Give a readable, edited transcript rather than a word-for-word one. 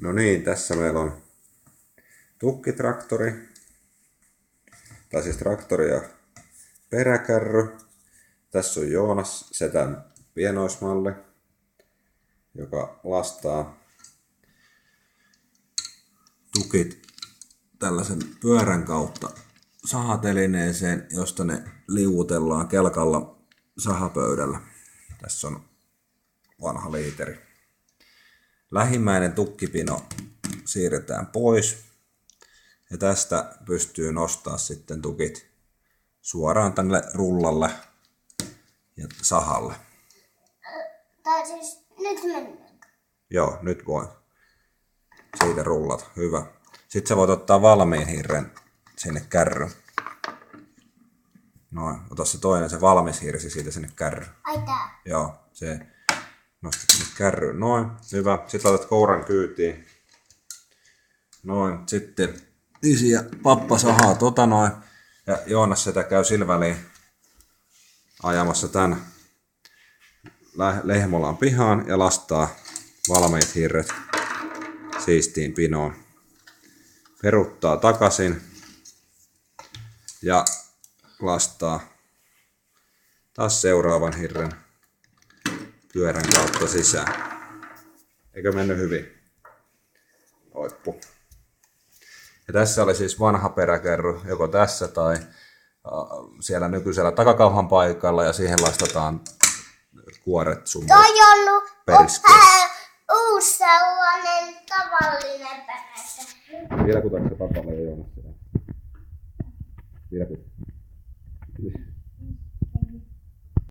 No niin, tässä meillä on tukkitraktori, tai siis traktori ja peräkärry. Tässä on Joonas Setän pienoismalli, joka lastaa tukit tällaisen pyörän kautta sahatelineeseen, josta ne liuutellaan kelkalla sahapöydällä. Tässä on vanha liiteri. Lähimmäinen tukkipino siirretään pois ja tästä pystyy nostaa sitten tukit suoraan tänne rullalle ja sahalle. Tai siis nyt mennään. Joo, nyt voi siitä rullata. Hyvä. Sitten sä voit ottaa valmiin hirren sinne kärryyn. Noin, ota se toinen, se valmis hirsi siitä sinne kärryyn. Ai tää? Joo, se nostat sinne kärryyn. Noin, hyvä. Sitten laitat kouran kyytiin. Noin, sitten isi ja pappa sahaa noin. Ja Joonas Setä käy sillä väliin ajamassa tän lehmolan pihaan ja lastaa valmiit hirret siistiin pinoon. Peruttaa takaisin ja lastaa taas seuraavan hirren pyörän kautta sisään. Eikö mennyt hyvin? Oippu. Ja tässä oli siis vanha peräkärry, joko tässä tai siellä nykyisellä takakauhan paikalla, ja siihen lastataan kuoret sun periskeen. Uusi sellainen tavallinen peräkärry. Vielä kutanko papalle ja Joonas? Vielä kutanko?